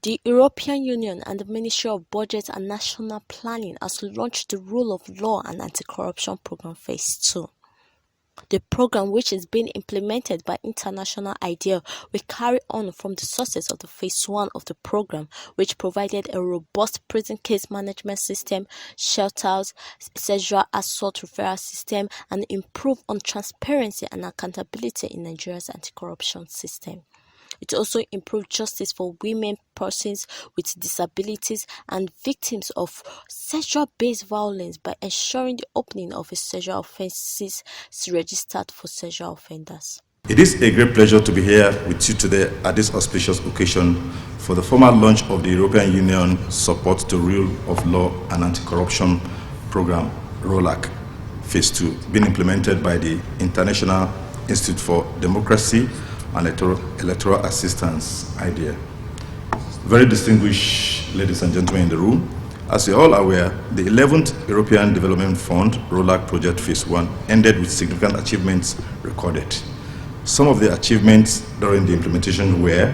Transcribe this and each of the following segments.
The European Union and the Ministry of Budget and National Planning has launched the Rule of Law and Anti-Corruption Program Phase 2. The program, which is being implemented by International IDEA, will carry on from the sources of the Phase 1 of the program, which provided a robust prison case management system, shelters, sexual assault referral system, and improve on transparency and accountability in Nigeria's anti-corruption system. It also improved justice for women, persons with disabilities, and victims of sexual-based violence by ensuring the opening of a sexual offences registered for sexual offenders. It is a great pleasure to be here with you today at this auspicious occasion for the formal launch of the European Union Support to Rule of Law and Anti-Corruption Program, ROLAC, Phase 2, being implemented by the International Institute for Democracy and Electoral Assistance, IDEA. Very distinguished ladies and gentlemen in the room, as you're all aware, the 11th European Development Fund ROLAC Project Phase 1 ended with significant achievements recorded. Some of the achievements during the implementation were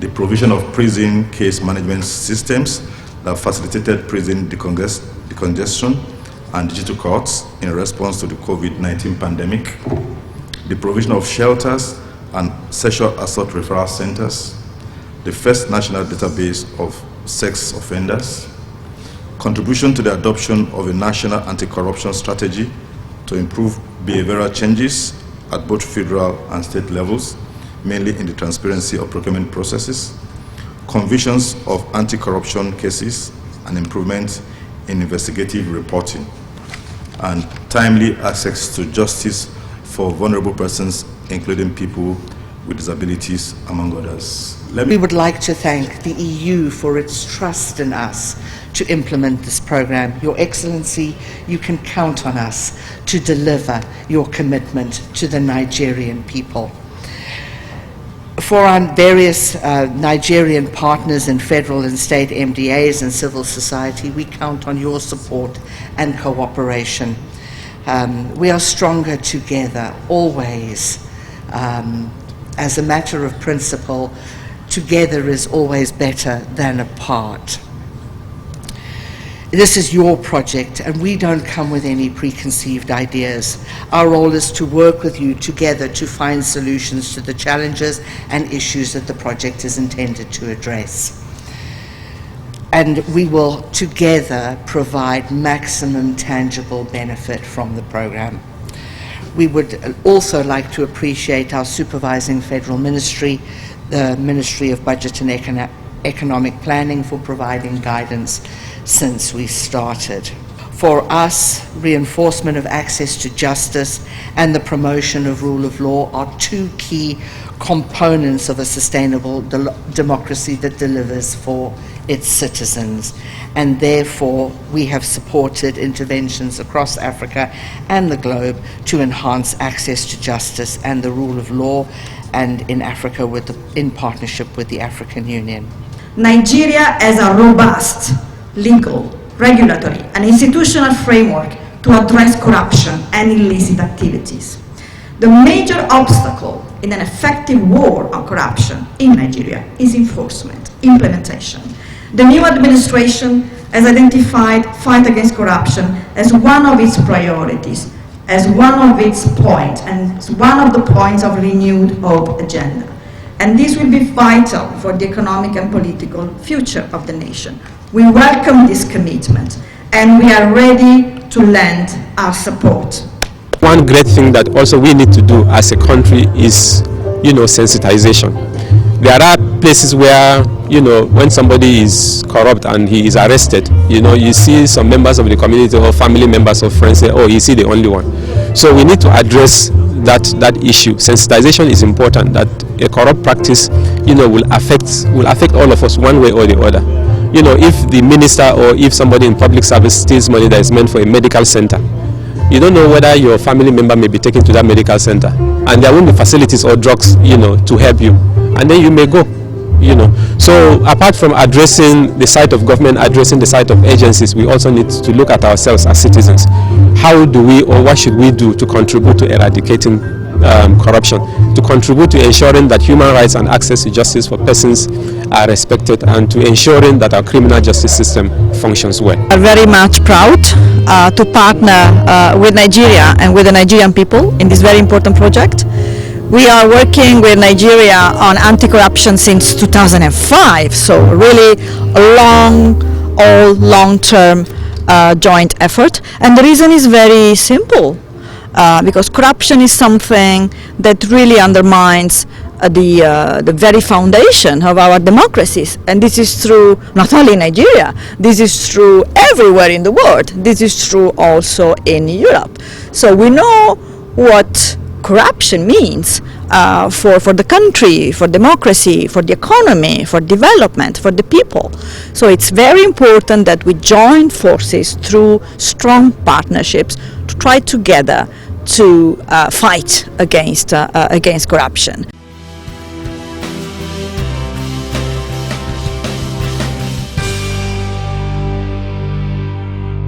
the provision of prison case management systems that facilitated prison decongestion and digital courts in response to the COVID-19 pandemic, the provision of shelters and sexual assault referral centers, the first national database of sex offenders, contribution to the adoption of a national anti-corruption strategy to improve behavioral changes at both federal and state levels, mainly in the transparency of procurement processes, convictions of anti-corruption cases and improvement in investigative reporting, and timely access to justice for vulnerable persons, including people with disabilities, among others. We would like to thank the EU for its trust in us to implement this program. Your Excellency, you can count on us to deliver your commitment to the Nigerian people. For our various Nigerian partners in federal and state MDAs and civil society, we count on your support and cooperation. We are stronger together, always. As a matter of principle, together is always better than apart. This is your project, and we don't come with any preconceived ideas. Our role is to work with you together to find solutions to the challenges and issues that the project is intended to address. And we will together provide maximum tangible benefit from the program. We would also like to appreciate our supervising federal ministry, the Ministry of Budget and Economic Planning, for providing guidance since we started. For us, reinforcement of access to justice and the promotion of rule of law are two key components of a sustainable democracy that delivers for its citizens, and therefore we have supported interventions across Africa and the globe to enhance access to justice and the rule of law, and in Africa in partnership with the African Union. Nigeria has a robust legal, regulatory and institutional framework to address corruption and illicit activities. The major obstacle in an effective war on corruption in Nigeria is enforcement, implementation. The new administration has identified fight against corruption as one of its priorities, as one of its points, and one of the points of renewed hope agenda. And this will be vital for the economic and political future of the nation. We welcome this commitment, and we are ready to lend our support. One great thing that also we need to do as a country is, sensitization. There are places where, when somebody is corrupt and he is arrested, you see some members of the community or family members or friends say, oh, is he the only one? So we need to address that issue. Sensitization is important, that a corrupt practice, will affect all of us one way or the other. If the minister or if somebody in public service steals money that is meant for a medical center, you don't know whether your family member may be taken to that medical center, and there won't be facilities or drugs, to help you, and then you may go. So apart from addressing the side of government, addressing the side of agencies, we also need to look at ourselves as citizens. How do we, or what should we do to contribute to eradicating corruption, to contribute to ensuring that human rights and access to justice for persons are respected, and to ensuring that our criminal justice system functions well. We are very much proud to partner with Nigeria and with the Nigerian people in this very important project. We are working with Nigeria on anti-corruption since 2005, so really a long-term joint effort. And the reason is very simple, because corruption is something that really undermines the very foundation of our democracies, and this is true not only in Nigeria, this is true everywhere in the world, this is true also in Europe. So we know what corruption means for the country, for democracy, for the economy, for development, for the people. So it's very important that we join forces through strong partnerships to try together to fight against corruption.